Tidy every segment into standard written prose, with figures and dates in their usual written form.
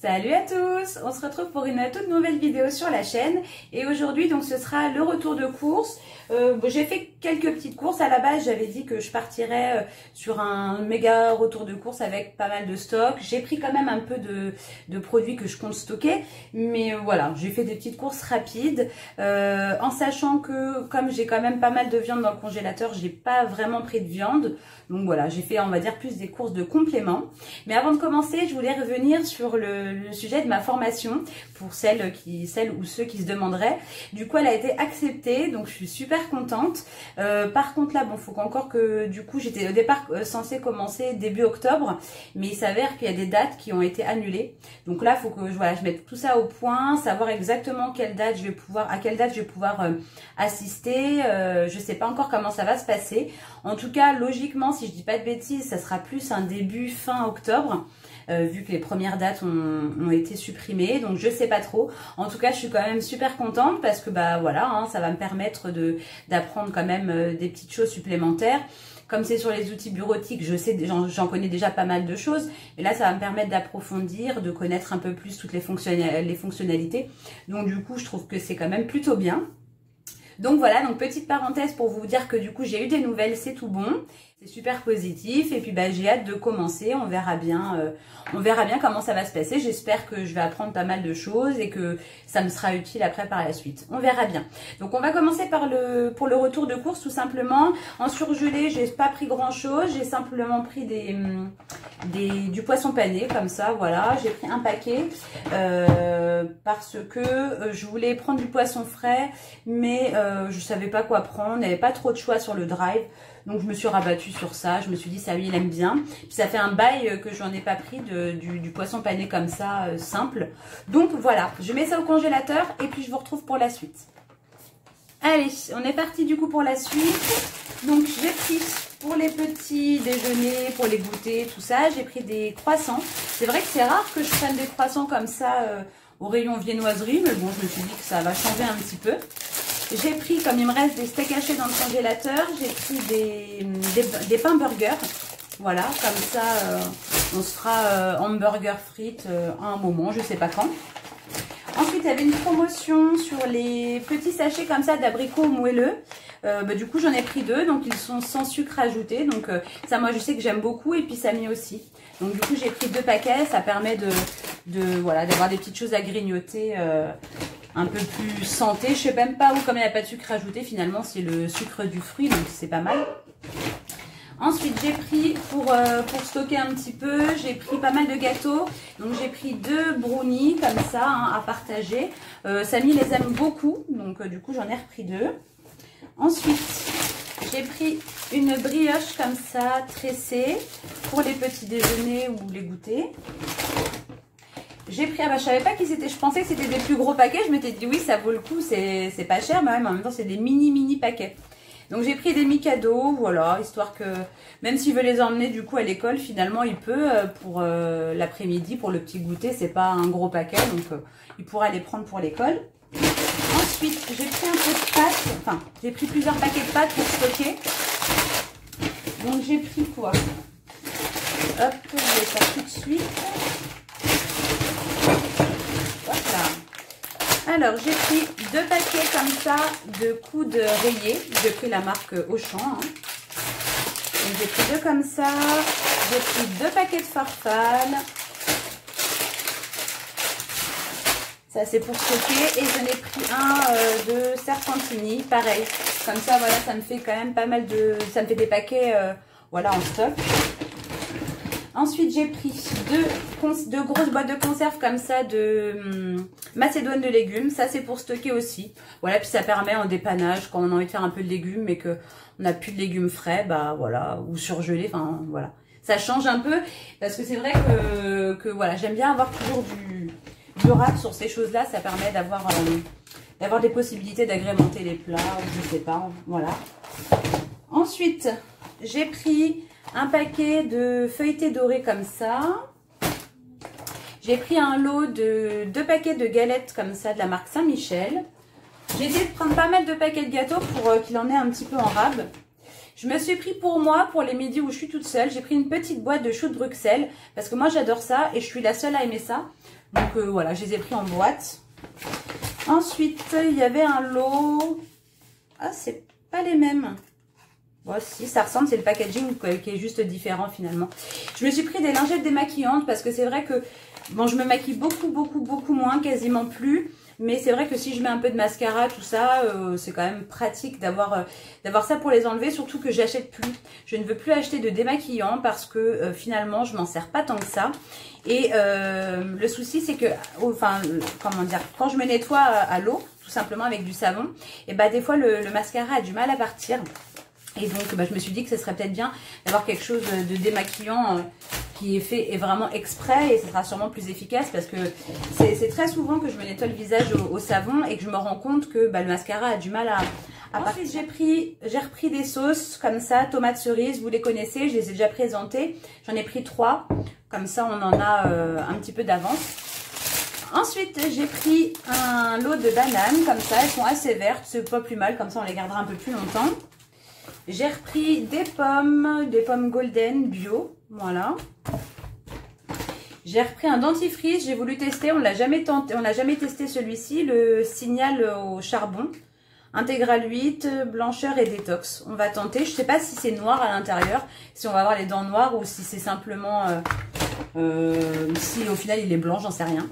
Salut à tous! On se retrouve pour une toute nouvelle vidéo sur la chaîne et aujourd'hui donc ce sera le retour de course. J'ai fait quelques petites courses. À la base j'avais dit que je partirais sur un méga retour de course avec pas mal de stock. J'ai pris quand même un peu de produits que je compte stocker, mais voilà, j'ai fait des petites courses rapides en sachant que comme j'ai quand même pas mal de viande dans le congélateur, j'ai pas vraiment pris de viande. Donc voilà, j'ai fait on va dire plus des courses de compléments. Mais avant de commencer, je voulais revenir sur le sujet de ma formation pour celles ou ceux qui se demanderaient. Du coup, elle a été acceptée, donc je suis super contente. Par contre là, bon, faut qu'encore que du coup, j'étais au départ censée commencer début octobre, mais il s'avère qu'il y a des dates qui ont été annulées. Donc là, faut que je mette tout ça au point, savoir exactement à quelle date je vais pouvoir assister. Je sais pas encore comment ça va se passer. En tout cas, logiquement, si je dis pas de bêtises, ça sera plus un début fin octobre. Vu que les premières dates ont été supprimées, donc je sais pas trop. En tout cas, je suis quand même super contente parce que bah voilà, hein, ça va me permettre d'apprendre quand même des petites choses supplémentaires. Comme c'est sur les outils bureautiques, j'en connais déjà pas mal de choses. Et là, ça va me permettre d'approfondir, de connaître un peu plus toutes les fonctionnalités. Donc du coup, je trouve que c'est quand même plutôt bien. Donc voilà, donc petite parenthèse pour vous dire que du coup j'ai eu des nouvelles, c'est tout bon, c'est super positif et puis bah j'ai hâte de commencer, on verra bien comment ça va se passer. J'espère que je vais apprendre pas mal de choses et que ça me sera utile après par la suite. On verra bien. Donc on va commencer pour le retour de course tout simplement. En surgelé, j'ai pas pris grand chose, j'ai simplement pris du poisson pané comme ça, voilà. J'ai pris un paquet parce que je voulais prendre du poisson frais, mais je savais pas quoi prendre, il n'y avait pas trop de choix sur le drive. Donc je me suis rabattue sur ça, je me suis dit ça lui il aime bien. Puis ça fait un bail que j'en ai pas pris du poisson pané comme ça, simple. Donc voilà, je mets ça au congélateur et puis je vous retrouve pour la suite. Allez, on est parti du coup pour la suite. Donc j'ai pris pour les petits déjeuners, pour les goûters, tout ça, j'ai pris des croissants. C'est vrai que c'est rare que je prenne des croissants comme ça au rayon viennoiserie, mais bon je me suis dit que ça va changer un petit peu. J'ai pris, comme il me reste des steaks hachés dans le congélateur, j'ai pris des pains burgers. Voilà, comme ça, on se fera hamburger frites à un moment, je sais pas quand. Ensuite, il y avait une promotion sur les petits sachets comme ça d'abricots moelleux. Du coup, j'en ai pris 2, donc ils sont sans sucre ajouté. Donc ça, moi, je sais que j'aime beaucoup et puis Samy aussi. Donc du coup, j'ai pris 2 paquets. Ça permet d'avoir des petites choses à grignoter. Un peu plus santé, je sais même pas où, comme il n'y a pas de sucre ajouté, finalement c'est le sucre du fruit, donc c'est pas mal. Ensuite j'ai pris, pour stocker un petit peu, j'ai pris pas mal de gâteaux. Donc j'ai pris 2 brownies comme ça, hein, à partager. Samy les aime beaucoup, donc du coup j'en ai repris 2. Ensuite j'ai pris une brioche comme ça, tressée, pour les petits déjeuners ou les goûters. J'ai pris, je savais pas qui c'était, je pensais que c'était des plus gros paquets, je m'étais dit oui ça vaut le coup, c'est pas cher, mais en même temps c'est des mini paquets. Donc j'ai pris des mi-cadeaux, voilà, histoire que même s'il veut les emmener du coup à l'école, finalement il peut pour l'après-midi, pour le petit goûter, c'est pas un gros paquet, donc il pourra les prendre pour l'école. Ensuite j'ai pris un peu de pâtes, enfin j'ai pris plusieurs paquets de pâtes pour stocker. Donc j'ai pris quoi? Hop, je vais faire tout de suite. Alors, j'ai pris 2 paquets comme ça de coudes rayés. J'ai pris la marque Auchan. Hein. Donc, j'ai pris 2 comme ça. J'ai pris 2 paquets de farfalle. Ça, c'est pour stocker. Et j'en ai pris un de serpentini. Pareil. Comme ça, voilà, ça me fait quand même pas mal de... Ça me fait des paquets voilà, en stock. Ensuite, j'ai pris 2 grosses boîtes de conserve comme ça de macédoine de légumes. Ça, c'est pour stocker aussi. Voilà, puis ça permet en dépannage, quand on a envie de faire un peu de légumes, mais qu'on n'a plus de légumes frais, bah voilà, ou surgelés, enfin voilà. Ça change un peu, parce que c'est vrai que voilà, j'aime bien avoir toujours du rack sur ces choses-là. Ça permet d'avoir des possibilités d'agrémenter les plats, ou je sais pas, voilà. Ensuite, j'ai pris un paquet de feuilletés dorés comme ça. J'ai pris un lot de 2 paquets de galettes comme ça de la marque Saint-Michel. J'ai essayé de prendre pas mal de paquets de gâteaux pour qu'il en ait un petit peu en rab. Je me suis pris pour moi, pour les midis où je suis toute seule, j'ai pris une petite boîte de choux de Bruxelles parce que moi j'adore ça et je suis la seule à aimer ça. Donc voilà, je les ai pris en boîte. Ensuite, il y avait un lot. Ah, c'est pas les mêmes. Bon, si, ça ressemble, c'est le packaging qui est juste différent finalement. Je me suis pris des lingettes démaquillantes parce que c'est vrai que, bon, je me maquille beaucoup moins, quasiment plus. Mais c'est vrai que si je mets un peu de mascara, tout ça, c'est quand même pratique d'avoir ça pour les enlever. Surtout que j'achète plus. Je ne veux plus acheter de démaquillant parce que finalement, je m'en sers pas tant que ça. Et le souci, c'est que, enfin, comment dire, quand je me nettoie à l'eau, tout simplement avec du savon, et bah des fois le mascara a du mal à partir. Et donc, bah, je me suis dit que ce serait peut-être bien d'avoir quelque chose de démaquillant qui est fait et vraiment exprès. Et ce sera sûrement plus efficace parce que c'est très souvent que je me nettoie le visage au savon et que je me rends compte que bah, le mascara a du mal à partir. Ensuite, j'ai repris des sauces comme ça, tomates cerises, vous les connaissez, je les ai déjà présentées. J'en ai pris 3, comme ça on en a un petit peu d'avance. Ensuite, j'ai pris un lot de bananes, comme ça, elles sont assez vertes, c'est pas plus mal, comme ça on les gardera un peu plus longtemps. J'ai repris des pommes golden bio, voilà. J'ai repris un dentifrice, j'ai voulu tester, on l'a jamais testé celui-ci, le Signal au charbon. Intégral 8, blancheur et détox. On va tenter, je sais pas si c'est noir à l'intérieur, si on va avoir les dents noires ou si c'est simplement, si au final il est blanc, j'en sais rien.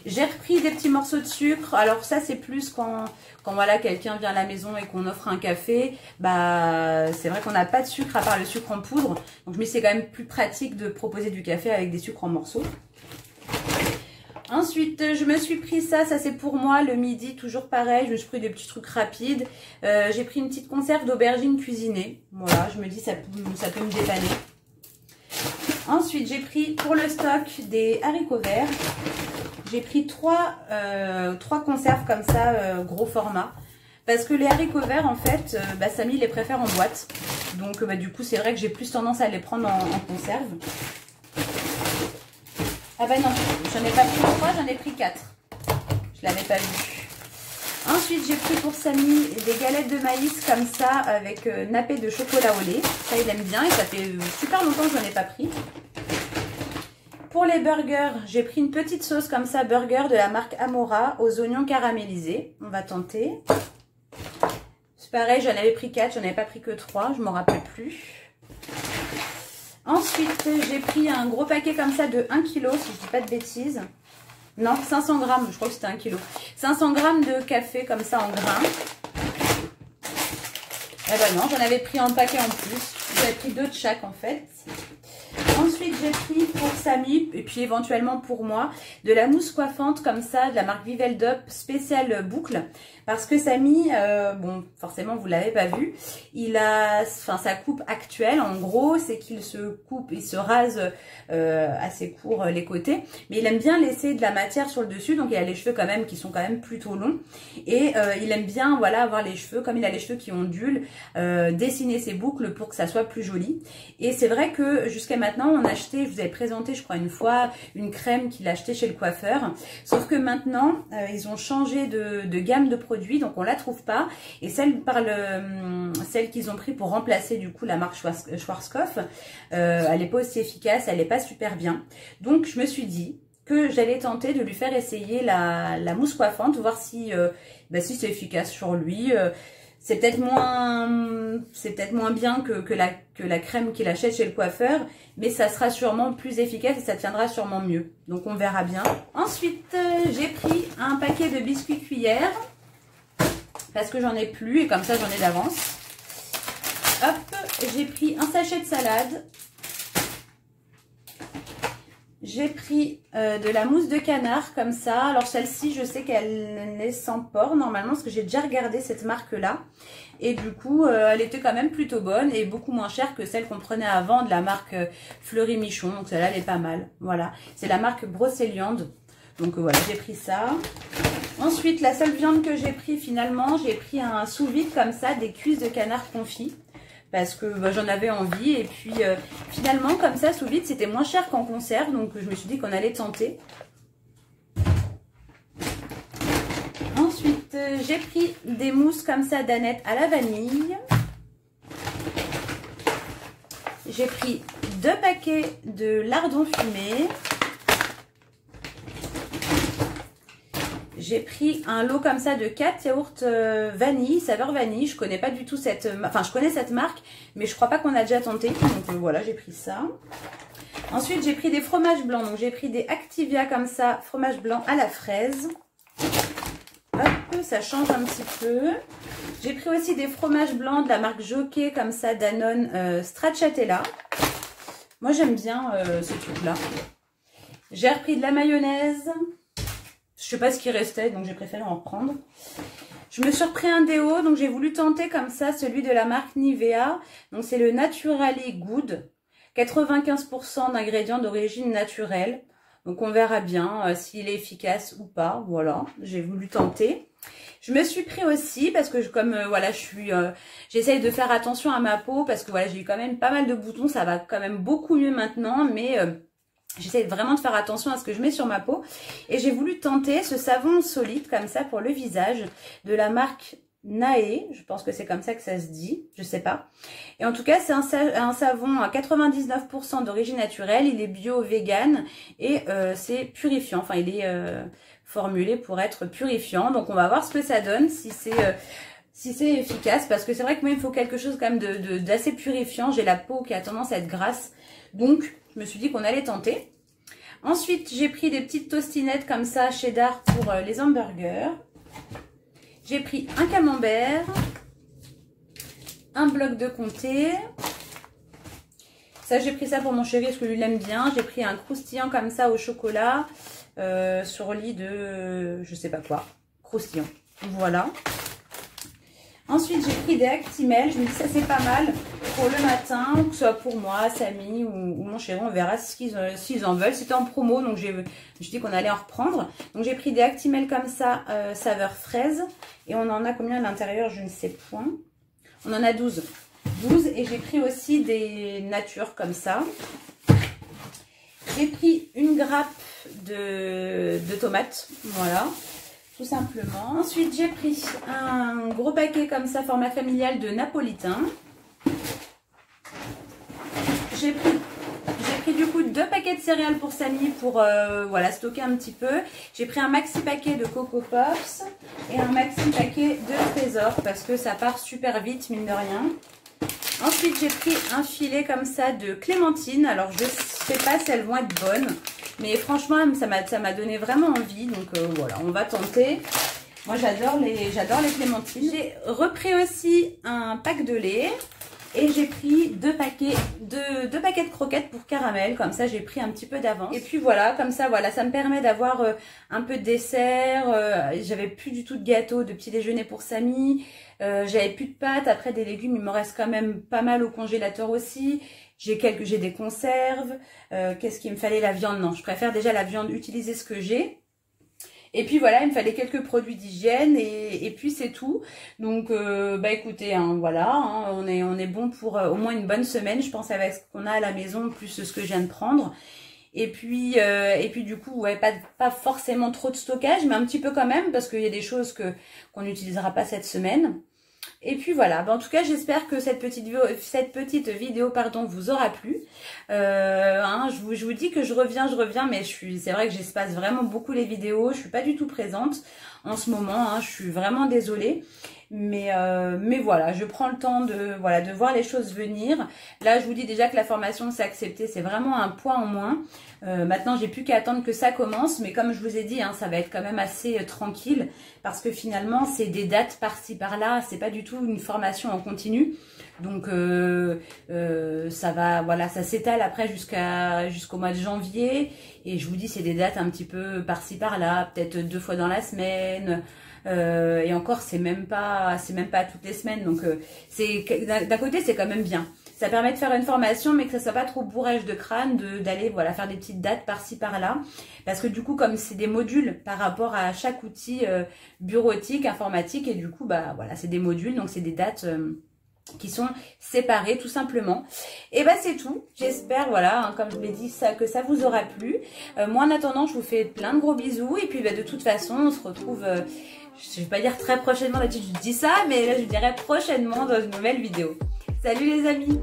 J'ai repris des petits morceaux de sucre. Alors ça c'est plus quand voilà quelqu'un vient à la maison et qu'on offre un café. Bah c'est vrai qu'on n'a pas de sucre à part le sucre en poudre. Donc je me dis c'est quand même plus pratique de proposer du café avec des sucres en morceaux. Ensuite je me suis pris ça c'est pour moi le midi, toujours pareil. Je me suis pris des petits trucs rapides. J'ai pris une petite conserve d'aubergines cuisinées. Voilà, je me dis ça peut me dépanner. Ensuite j'ai pris pour le stock des haricots verts. J'ai pris 3 conserves comme ça, gros format. Parce que les haricots verts, en fait, Samy les préfère en boîte. Donc, du coup, c'est vrai que j'ai plus tendance à les prendre en conserve. Ah bah non, j'en ai pas pris 3, j'en ai pris 4. Je l'avais pas vu. Ensuite, j'ai pris pour Samy des galettes de maïs comme ça, avec nappé de chocolat au lait. Ça, il aime bien et ça fait super longtemps que je n'en ai pas pris. Pour les burgers, j'ai pris une petite sauce comme ça, burger de la marque Amora aux oignons caramélisés. On va tenter. C'est pareil, j'en avais pris 4, j'en avais pas pris que 3, je m'en rappelle plus. Ensuite, j'ai pris un gros paquet comme ça de 1 kg, si je dis pas de bêtises. Non, 500 grammes, je crois que c'était 1 kg. 500 grammes de café comme ça en grains. Eh ben non, j'en avais pris un paquet en plus. J'avais pris 2 de chaque en fait. Ensuite, j'ai pris pour Samy, et puis éventuellement pour moi, de la mousse coiffante comme ça, de la marque Viveldop spéciale boucle. Parce que Samy, bon, forcément, vous ne l'avez pas vu, il a, sa coupe actuelle, en gros, c'est qu'il se coupe, il se rase assez court les côtés. Mais il aime bien laisser de la matière sur le dessus, donc il a les cheveux quand même qui sont quand même plutôt longs. Et il aime bien, voilà, avoir les cheveux, comme il a les cheveux qui ondulent, dessiner ses boucles pour que ça soit plus joli. Et c'est vrai que jusqu'à maintenant, on a acheté, je vous avais présenté je crois une fois, une crème qu'il a acheté chez le coiffeur. Sauf que maintenant, ils ont changé de gamme de produits, donc on la trouve pas. Et celle qu'ils ont pris pour remplacer du coup la marque Schwarzkopf, elle n'est pas aussi efficace, elle n'est pas super bien. Donc je me suis dit que j'allais tenter de lui faire essayer la mousse coiffante, voir si, si c'est efficace sur lui. C'est peut-être moins bien que la crème qu'il achète chez le coiffeur, mais ça sera sûrement plus efficace et ça tiendra sûrement mieux. Donc on verra bien. Ensuite, j'ai pris un paquet de biscuits cuillères parce que j'en ai plus et comme ça j'en ai d'avance. Hop, j'ai pris un sachet de salade. J'ai pris de la mousse de canard comme ça. Alors celle-ci, je sais qu'elle est sans port normalement parce que j'ai déjà regardé cette marque-là. Et du coup, elle était quand même plutôt bonne et beaucoup moins chère que celle qu'on prenait avant de la marque Fleury Michon. Donc celle-là, elle est pas mal. Voilà, c'est la marque Brocéliande. Donc voilà, j'ai pris ça. Ensuite, la seule viande que j'ai pris finalement, j'ai pris un sous-vide comme ça, des cuisses de canard confit. Parce que j'en avais envie et puis finalement comme ça sous vide c'était moins cher qu'en conserve, donc je me suis dit qu'on allait tenter. Ensuite j'ai pris des mousses comme ça d'Annette à la vanille. J'ai pris 2 paquets de lardons fumés. j'ai pris un lot comme ça de 4 yaourts vanille, saveur vanille. Je connais pas du tout cette... Enfin, je connais cette marque, mais je crois pas qu'on a déjà tenté. Donc voilà, j'ai pris ça. Ensuite, j'ai pris des fromages blancs. Donc j'ai pris des Activia comme ça, fromage blanc à la fraise. Hop, ça change un petit peu. J'ai pris aussi des fromages blancs de la marque Jockey comme ça, Danone Stracciatella. Moi, j'aime bien ce truc-là. J'ai repris de la mayonnaise. Je sais pas ce qui restait, donc j'ai préféré en reprendre. Je me suis repris un déo, donc j'ai voulu tenter comme ça celui de la marque Nivea. Donc c'est le Naturally Good. 95% d'ingrédients d'origine naturelle. Donc on verra bien s'il est efficace ou pas. Voilà, j'ai voulu tenter. Je me suis pris aussi parce que comme voilà, j'essaye de faire attention à ma peau parce que voilà, j'ai eu quand même pas mal de boutons, ça va quand même beaucoup mieux maintenant, mais j'essaie vraiment de faire attention à ce que je mets sur ma peau. Et j'ai voulu tenter ce savon solide comme ça pour le visage de la marque Nae. Je pense que c'est comme ça que ça se dit. Je sais pas. Et en tout cas, c'est un savon à 99% d'origine naturelle. Il est bio, vegan et c'est purifiant. Enfin, il est formulé pour être purifiant. Donc, on va voir ce que ça donne si c'est efficace. Parce que c'est vrai que moi, il me faut quelque chose quand même d'assez purifiant. J'ai la peau qui a tendance à être grasse. Donc, je me suis dit qu'on allait tenter. Ensuite, j'ai pris des petites tostinettes comme ça, cheddar pour les hamburgers. J'ai pris un camembert, un bloc de comté. Ça, j'ai pris ça pour mon chéri parce que lui l'aime bien. J'ai pris un croustillant comme ça au chocolat sur lit de je sais pas quoi. Croustillant. Voilà. Ensuite, j'ai pris des Actimel. Je me dis ça c'est pas mal pour le matin, que ce soit pour moi, Samy ou mon chéri. On verra s'ils en veulent. C'était en promo, donc je me suis dit qu'on allait en reprendre. Donc j'ai pris des Actimel comme ça, saveur fraise. Et on en a combien à l'intérieur? Je ne sais point. On en a 12. 12. Et j'ai pris aussi des natures comme ça. J'ai pris une grappe de tomates. Voilà. Tout simplement. Ensuite, j'ai pris un gros paquet comme ça, format familial de napolitain. J'ai pris du coup 2 paquets de céréales pour Samy pour voilà, stocker un petit peu. J'ai pris un maxi paquet de Coco Pops et un maxi paquet de Trésor parce que ça part super vite, mine de rien. Ensuite, j'ai pris un filet comme ça de clémentines. Alors, je sais pas si elles vont être bonnes. Mais franchement, ça m'a donné vraiment envie. Donc voilà, on va tenter. Moi, j'adore les clémentines. J'ai repris aussi un pack de lait. Et j'ai pris 2 paquets de croquettes pour caramel. Comme ça, j'ai pris un petit peu d'avance. Et puis voilà, comme ça, voilà, ça me permet d'avoir un peu de dessert. J'avais plus du tout de gâteau, de petit déjeuner pour Samy. J'avais plus de pâtes. Après, des légumes, il me reste quand même pas mal au congélateur aussi. J'ai des conserves. Qu'est-ce qu'il me fallait? La viande, non. Je préfère déjà la viande, utiliser ce que j'ai. Et puis voilà, il me fallait quelques produits d'hygiène et puis c'est tout. Donc bah écoutez, hein, voilà, hein, on est bon pour au moins une bonne semaine, je pense, avec ce qu'on a à la maison, plus ce que je viens de prendre. Et puis du coup, ouais, pas forcément trop de stockage, mais un petit peu quand même, parce qu'il y a des choses qu'on n'utilisera pas cette semaine. Et puis voilà, en tout cas j'espère que cette petite vidéo vous aura plu. Hein, je vous dis que je reviens, mais c'est vrai que j'espace vraiment beaucoup les vidéos, je suis pas du tout présente en ce moment, hein, je suis vraiment désolée. Mais voilà, je prends le temps de voir les choses venir. Là, je vous dis déjà que la formation c'est accepté, c'est vraiment un point en moins. Maintenant, j'ai plus qu'à attendre que ça commence, mais comme je vous ai dit, hein, ça va être quand même assez tranquille parce que finalement, c'est des dates par-ci par-là, c'est pas du tout une formation en continu. Donc ça va, voilà, ça s'étale après jusqu'au mois de janvier. Et je vous dis, c'est des dates un petit peu par-ci par-là, peut-être 2 fois dans la semaine. Et encore, c'est même pas toutes les semaines. Donc d'un côté, c'est quand même bien. Ça permet de faire une formation, mais que ça soit pas trop bourrage de crâne, d'aller voilà, faire des petites dates par-ci par-là. Parce que du coup, comme c'est des modules par rapport à chaque outil bureautique, informatique, et du coup, bah voilà, c'est des modules, donc c'est des dates qui sont séparées tout simplement. Et bah c'est tout. J'espère, voilà, hein, comme je l'ai dit, que ça vous aura plu. Moi en attendant, je vous fais plein de gros bisous. Et puis bah, de toute façon, on se retrouve, je vais pas dire très prochainement, d'habitude je dis ça, mais là je dirais prochainement dans une nouvelle vidéo. Salut les amis!